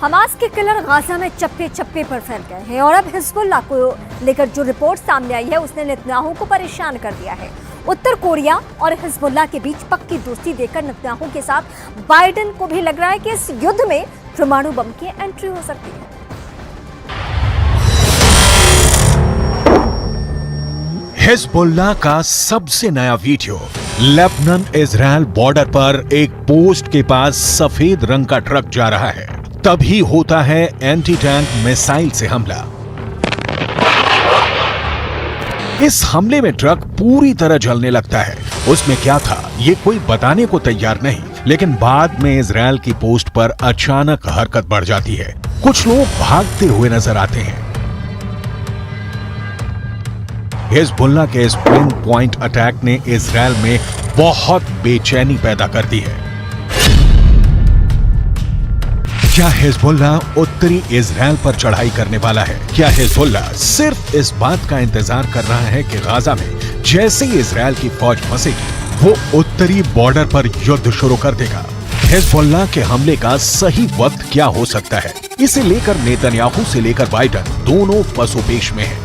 Hamas के killer Gaza में चप्पे चप्पे पर फैल गए हैं और अब हिजबुल्लाह को लेकर जो रिपोर्ट सामने आई है उसने नेतन्याहू को परेशान कर दिया है। उत्तर कोरिया और हिजबुल्लाह के बीच पक्की दोस्ती देकर नेतन्याहू के साथ बाइडेन को भी लग रहा है कि इस युद्ध में परमाणु बम की एंट्री हो सकती है। हिजबुल्लाह का सबसे नया वीडियो। लेबनान इजराइल बॉर्डर पर एक पोस्ट के पास सफेद रंग का ट्रक जा रहा है, तभी होता है एंटी टैंक मिसाइल से हमला। इस हमले में ट्रक पूरी तरह जलने लगता है। उसमें क्या था ये कोई बताने को तैयार नहीं, लेकिन बाद में इजराइल की पोस्ट पर अचानक हरकत बढ़ जाती है। कुछ लोग भागते हुए नजर आते हैं। हिजबुल्लाह के इस पिन पॉइंट अटैक ने इजराइल में बहुत बेचैनी पैदा कर दी है। क्या हिजबुल्लाह उत्तरी इजराइल पर चढ़ाई करने वाला है? क्या हिजबुल्लाह सिर्फ इस बात का इंतजार कर रहा है कि गाजा में जैसे ही इजराइल की फौज फंसेगी वो उत्तरी बॉर्डर पर युद्ध शुरू कर देगा? हिजबुल्लाह के हमले का सही वक्त क्या हो सकता है? इसे लेकर नेतन्याहू से लेकर बाइडेन दोनों पसोपेश में हैं।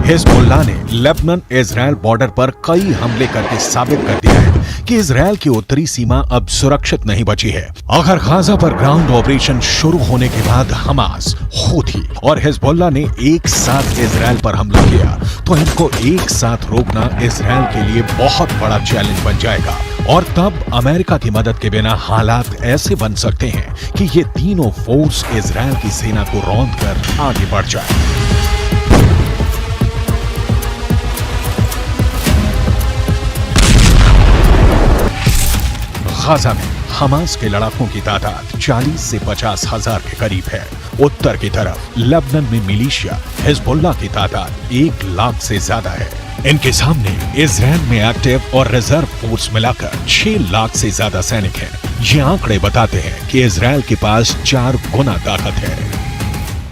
हिजबुल्लाह ने लेबनान इजराइल बॉर्डर पर कई हमले करके साबित कर दिया है कि इजराइल की उत्तरी सीमा अब सुरक्षित नहीं बची है। अगर गाजा पर ग्राउंड ऑपरेशन शुरू होने के बाद हमास, हूथी और हिजबुल्लाह ने एक साथ इजराइल पर हमला किया तो इनको एक साथ रोकना इजराइल के लिए बहुत बड़ा चैलेंज बन जाएगा। और तब अमेरिका की मदद के बिना हालात ऐसे बन सकते हैं कि ये तीनों फोर्स इजराइल की सेना को रौंद कर आगे बढ़ जाए। गाजा में हमास के लड़ाकों की तादाद 40 से 50 हजार के करीब है। उत्तर की तरफ लेबनान में मिलिशिया हिजबुल्लाह की तादाद 1 लाख से ज्यादा है। इनके सामने इजराइल में एक्टिव और रिजर्व फोर्स मिलाकर 6 लाख से ज्यादा सैनिक हैं। ये आंकड़े बताते हैं कि इजराइल के पास 4 गुना ताकत है।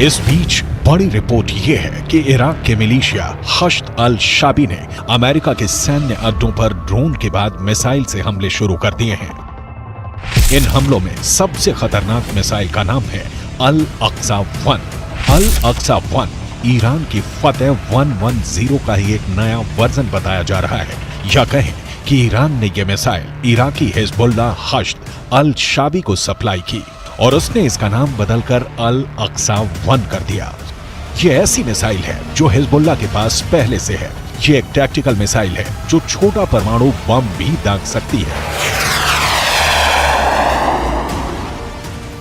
इस बीच बड़ी रिपोर्ट ये है कि इराक के मिलिशिया हश्द अल शाबी ने अमेरिका के सैन्य अड्डों पर ड्रोन के बाद मिसाइल से हमले शुरू कर दिए हैं। इन हमलों में सबसे खतरनाक मिसाइल का नाम है अल अक्सा 1। अल अक्सा 1 ईरान की फतेह 110 का ही एक नया वर्जन बताया जा रहा है। या कहें कि ईरान ने यह मिसाइल इराकी हिजबुल्लाह हश्द अल शाबी को सप्लाई की और उसने इसका नाम बदलकर अल अक्सा 1 कर दिया। ये ऐसी मिसाइल है जो हिजबुल्लाह के पास पहले से है। ये एक टैक्टिकल मिसाइल है जो छोटा परमाणु बम भी दाग सकती है।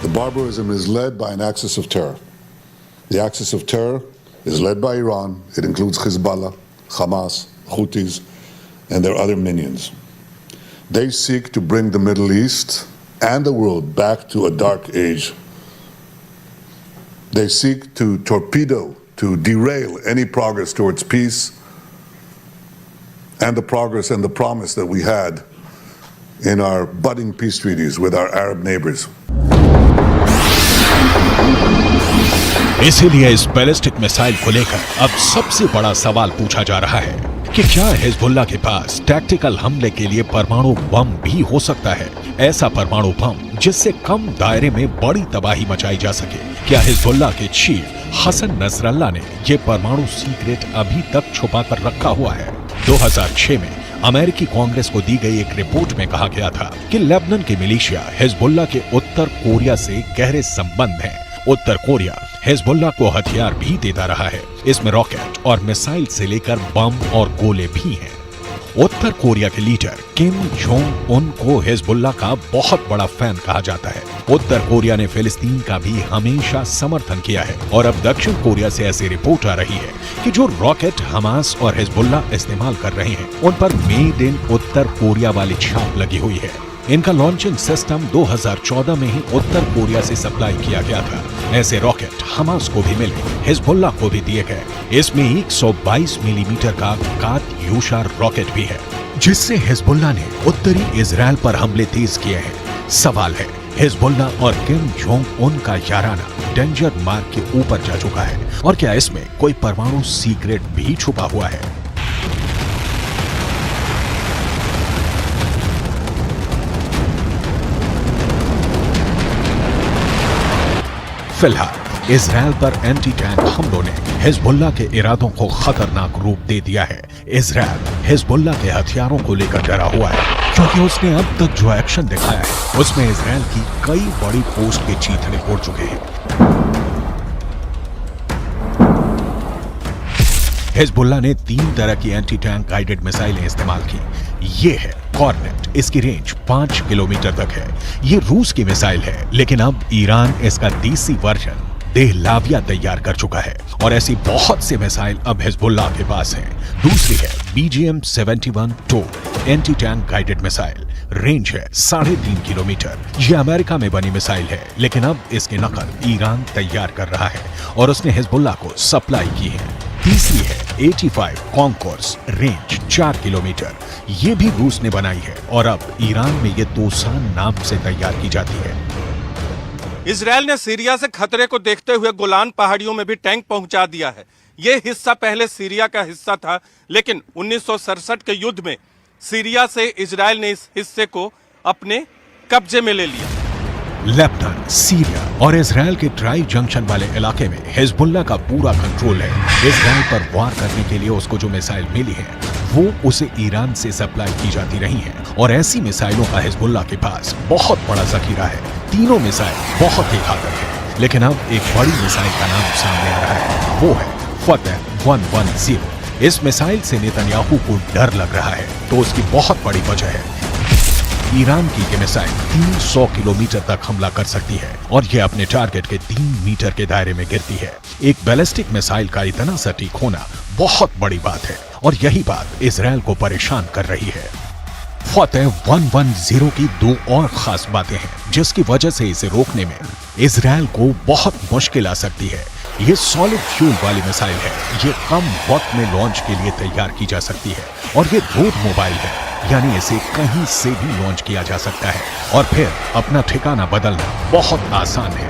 The barbarism is led by an axis of terror. The axis of terror is led by Iran. It includes Hezbollah, Hamas, Houthis, and their other minions. They seek to bring the Middle East and the world back to a dark age. They seek to torpedo, to derail any progress towards peace and the progress and the promise that we had in our budding peace treaties with our Arab neighbors. इसीलिए इस ballistic missile को लेकर अब सबसे बड़ा सवाल पूछा जा रहा है कि क्या हिजबुल्लाह के पास टैक्टिकल हमले के लिए परमाणु बम भी हो सकता है? ऐसा परमाणु बम जिससे कम दायरे में बड़ी तबाही मचाई जा सके। क्या हिजबुल्लाह के चीफ हसन नसरल्लाह ने यह परमाणु सीक्रेट अभी तक छुपा कर रखा हुआ है? 2006 में अमेरिकी कांग्रेस को दी गई एक रिपोर्ट में कहा गया था कि लेबनान के मिलिशिया हिजबुल्लाह के उत्तर कोरिया से गहरे संबंध हैं। उत्तर कोरिया हिजबुल्लाह को हथियार भी देता रहा है। इसमें रॉकेट और मिसाइल से लेकर बम और गोले भी हैं। उत्तर कोरिया के लीडर किम जोंग उन को हिजबुल्लाह का बहुत बड़ा फैन कहा जाता है। उत्तर कोरिया ने फिलिस्तीन का भी हमेशा समर्थन किया है और अब दक्षिण कोरिया से ऐसी रिपोर्ट आ रही है कि जो रॉकेट हमास और हिजबुल्लाह इस्तेमाल कर रहे हैं उन पर मेड इन उत्तर कोरिया वाली छाप लगी हुई है। इनका लॉन्चिंग सिस्टम 2014 में ही उत्तर कोरिया से सप्लाई किया गया था। ऐसे रॉकेट हमास को भी मिले, हिजबुल्लाह को भी दिए गए। इसमें 122 मिलीमीटर का कात्यूशा रॉकेट भी है, जिससे हिजबुल्लाह ने उत्तरी इजराइल पर हमले तेज किए हैं। सवाल है, हिजबुल्लाह और किम जोंग उन का याराना डेंजर मार्क के ऊपर जा चुका है, और क्या इसमें कोई परमाणु सीक्रेट भी छुपा हुआ है? फिलहाल इजराइल पर एंटी टैंक हमलों ने हिजबुल्लाह के इरादों को खतरनाक रूप दे दिया है। इजराइल हिजबुल्लाह के हथियारों को लेकर डरा हुआ है, क्योंकि उसने अब तक जो एक्शन दिखाया है उसमें इजराइल की कई बड़ी पोस्ट के चीथड़े उड़ चुके हैं। हिजबुल्लाह ने 3 तरह की एंटी टैंक गाइडेड मिसाइलें इस्तेमाल की। ये है कॉर्नेट, इसकी रेंज 5 किलोमीटर तक है। ये रूस की मिसाइल है, लेकिन अब ईरान इसका देसी वर्जन देहलाविया तैयार कर चुका है, और ऐसी बहुत सी मिसाइल अब हिजबुल्लाह के पास हैं। दूसरी है BGM-71 anti tank guided missile, range है 3.5 किलोमीटर। ये अमेरिका में बनी मिसाइल है, लेकिन अब इसकी नकल ईरान तैयार कर रहा है और उसने हिजबुल्लाह को सप्लाई की है। तीसरी है 85 कॉन्कोर्स, रेंज 4 किलोमीटर। ये भी रूस ने बनाई है, और अब ईरान में ये तोसान नाम से तैयार की जाती है। इजराइल ने सीरिया से खतरे को देखते हुए गोलान पहाड़ियों में भी टैंक पहुंचा दिया है। ये हिस्सा पहले सीरिया का हिस्सा था, लेकिन 1967 के युद्ध में सीरिया से इजराइल ने इस हिस्से को अपने कब्जे में ले लिया। लेबनान, सीरिया और इजराइल के ट्राई जंक्शन वाले इलाके में हिजबुल्लाह का पूरा कंट्रोल है। इजराइल पर वार करने के लिए उसको जो मिसाइल मिली है, वो उसे ईरान से सप्लाई की जाती रही है, और ऐसी मिसाइलों का हिजबुल्लाह के पास बहुत बड़ा जखीरा है। तीनों मिसाइल बहुत ही घातक है, लेकिन अब एक बड़ी मिसाइल का नाम सामने आ रहा है, वो है फतह 110। इस मिसाइल से नेतन्याहू को डर लग रहा है, तो उसकी बहुत बड़ी वजह है ईरान की ये मिसाइल 300 किलोमीटर तक हमला कर सकती है, और ये अपने टारगेट के 3 मीटर के दायरे में गिरती है। एक बैलिस्टिक मिसाइल का इतना सटीक होना बहुत बड़ी बात है, और यही बात इजराइल को परेशान कर रही है। फतह 110 की 2 और खास बातें हैं, जिसकी वजह से इसे रोकने में इजराइल को बहुत मुश्किल आ सकती है। ये सॉलिड फ्यूल वाली मिसाइल है, ये कम वक्त में लॉन्च के लिए तैयार की जा सकती है, और ये रोड मोबाइल है, यानी इसे कहीं से भी लॉन्च किया जा सकता है, और फिर अपना ठिकाना बदलना बहुत आसान है।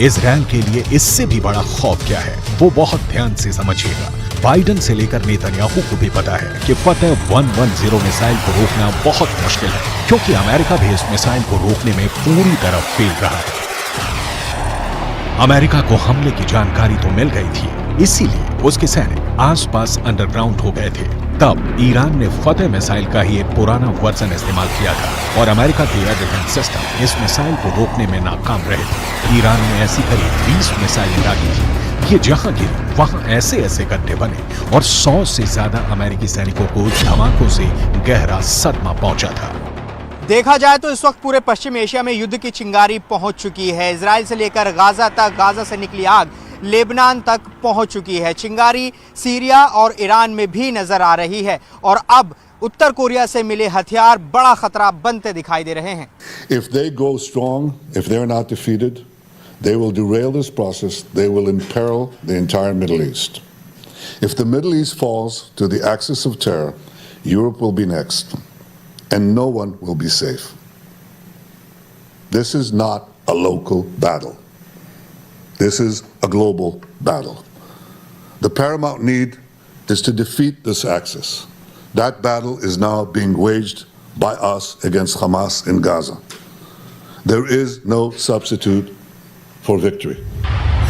इजराइल के लिए इससे भी बड़ा खौफ क्या है, वो बहुत ध्यान से समझिएगा। बाइडन से लेकर नेतन्याहू को भी पता है कि फतह 110 मिसाइल को रोकना बहुत मुश्किल है, क्योंकि अमेरिका भी इस मिसाइल को रोकने में पूरी तरह फेल रहा है। अमेरिका को हमले की जानकारी तो मिल गई थी, इसीलिए उसके सैनिक आसपास अंडरग्राउंड हो गए थे। तब ईरान ने फतह मिसाइल का ही एक पुराना वर्जन इस्तेमाल किया था, और अमेरिका के एयर डिफेंस सिस्टम इस मिसाइल को रोकने में नाकाम रहे थे। ईरान ने ऐसी करीब 20 मिसाइलें दागी थी। ये जहां गिरी वहां ऐसे ऐसे गड्ढे बने, और 100 से ज्यादा अमेरिकी सैनिकों को धमाकों से गहरा सदमा पहुंचा था। देखा जाए तो इस वक्त पूरे पश्चिम एशिया में युद्ध की चिंगारी पहुंच चुकी है। इजराइल से लेकर गाजा तक, गाजा से निकली आग लेबनान तक पहुंच चुकी है। चिंगारी सीरिया और ईरान में भी नजर आ रही है, और अब उत्तर कोरिया से मिले हथियार बड़ा खतरा बनते दिखाई दे रहे हैं। If they go strong, if they're not defeated, they will derail this process. They will imperil the entire Middle East. If the Middle East falls to the axis of terror, Europe will be next, and no one will be safe. This is not a local battle. This is a global battle. The paramount need is to defeat this axis. That battle is now being waged by us against Hamas in Gaza. There is no substitute for victory.